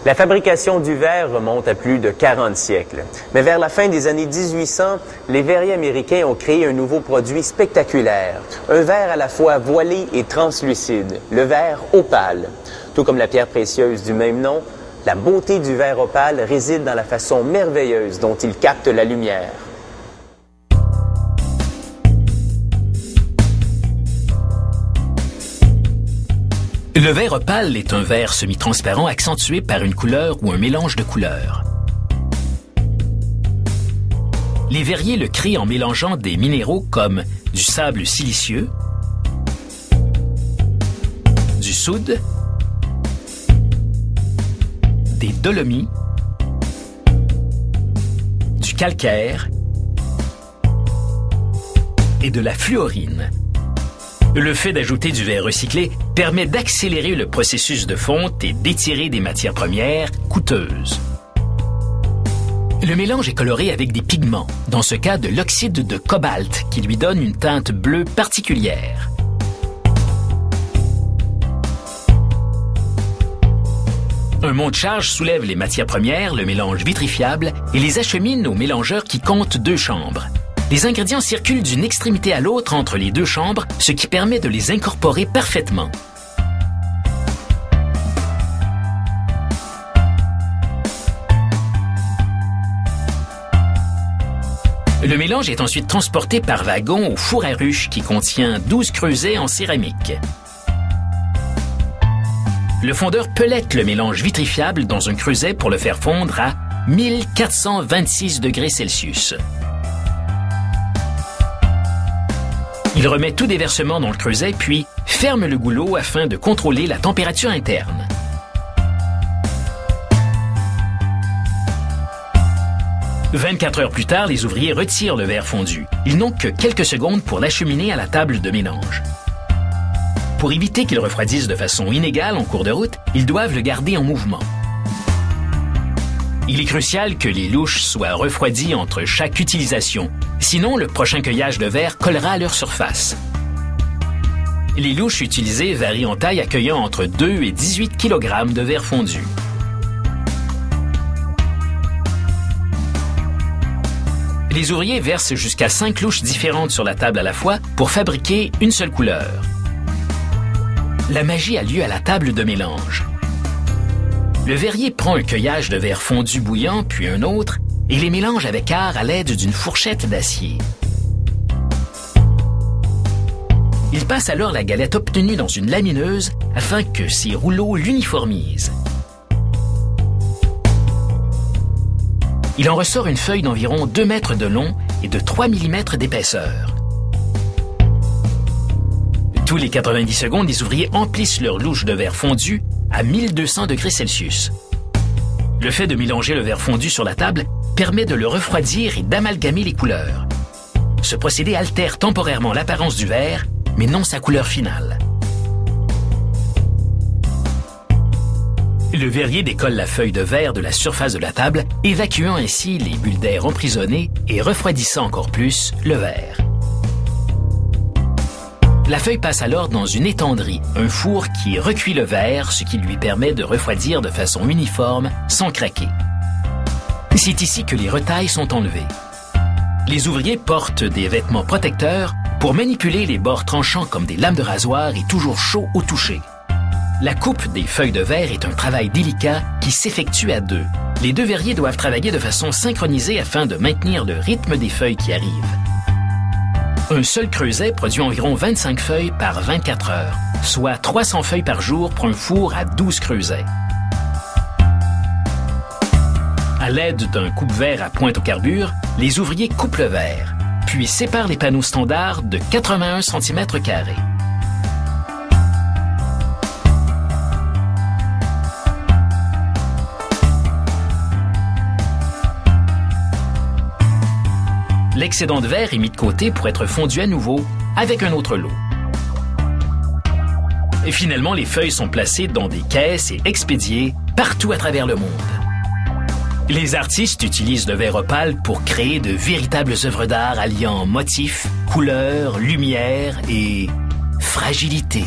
La fabrication du verre remonte à plus de 40 siècles. Mais vers la fin des années 1800, les verriers américains ont créé un nouveau produit spectaculaire. Un verre à la fois voilé et translucide, le verre opale. Tout comme la pierre précieuse du même nom, la beauté du verre opale réside dans la façon merveilleuse dont il capte la lumière. Le verre opale est un verre semi-transparent accentué par une couleur ou un mélange de couleurs. Les verriers le créent en mélangeant des minéraux comme du sable siliceux, du soude, des dolomies, du calcaire et de la fluorine. Le fait d'ajouter du verre recyclé permet d'accélérer le processus de fonte et d'étirer des matières premières coûteuses. Le mélange est coloré avec des pigments, dans ce cas de l'oxyde de cobalt, qui lui donne une teinte bleue particulière. Un monte-charge soulève les matières premières, le mélange vitrifiable, et les achemine au mélangeur qui compte 2 chambres. Les ingrédients circulent d'une extrémité à l'autre entre les 2 chambres, ce qui permet de les incorporer parfaitement. Le mélange est ensuite transporté par wagon au four à ruche qui contient 12 creusets en céramique. Le fondeur pelette le mélange vitrifiable dans un creuset pour le faire fondre à 1426 degrés Celsius. Il remet tout déversement dans le creuset puis ferme le goulot afin de contrôler la température interne. « 24 heures plus tard, les ouvriers retirent le verre fondu. Ils n'ont que quelques secondes pour l'acheminer à la table de mélange. Pour éviter qu'il refroidisse de façon inégale en cours de route, ils doivent le garder en mouvement. Il est crucial que les louches soient refroidies entre chaque utilisation. Sinon, le prochain cueillage de verre collera à leur surface. Les louches utilisées varient en taille, accueillant entre 2 et 18 kg de verre fondu. Les ouvriers versent jusqu'à 5 louches différentes sur la table à la fois pour fabriquer une seule couleur. La magie a lieu à la table de mélange. Le verrier prend un cueillage de verre fondu bouillant, puis un autre, et les mélange avec art à l'aide d'une fourchette d'acier. Il passe alors la galette obtenue dans une lamineuse afin que ces rouleaux l'uniformisent. Il en ressort une feuille d'environ 2 mètres de long et de 3 mm d'épaisseur. Tous les 90 secondes, les ouvriers emplissent leur louche de verre fondu à 1200 degrés Celsius. Le fait de mélanger le verre fondu sur la table permet de le refroidir et d'amalgamer les couleurs. Ce procédé altère temporairement l'apparence du verre, mais non sa couleur finale. Le verrier décolle la feuille de verre de la surface de la table, évacuant ainsi les bulles d'air emprisonnées et refroidissant encore plus le verre. La feuille passe alors dans une étendrie, un four qui recuit le verre, ce qui lui permet de refroidir de façon uniforme sans craquer. C'est ici que les retailles sont enlevées. Les ouvriers portent des vêtements protecteurs pour manipuler les bords tranchants comme des lames de rasoir et toujours chauds au toucher. La coupe des feuilles de verre est un travail délicat qui s'effectue à 2. Les 2 verriers doivent travailler de façon synchronisée afin de maintenir le rythme des feuilles qui arrivent. Un seul creuset produit environ 25 feuilles par 24 heures, soit 300 feuilles par jour pour un four à 12 creusets. À l'aide d'un coupe-verre à pointe au carbure, les ouvriers coupent le verre, puis séparent les panneaux standards de 81 cm². L'excédent de verre est mis de côté pour être fondu à nouveau avec un autre lot. Et finalement, les feuilles sont placées dans des caisses et expédiées partout à travers le monde. Les artistes utilisent le verre opale pour créer de véritables œuvres d'art alliant motifs, couleurs, lumière et fragilité.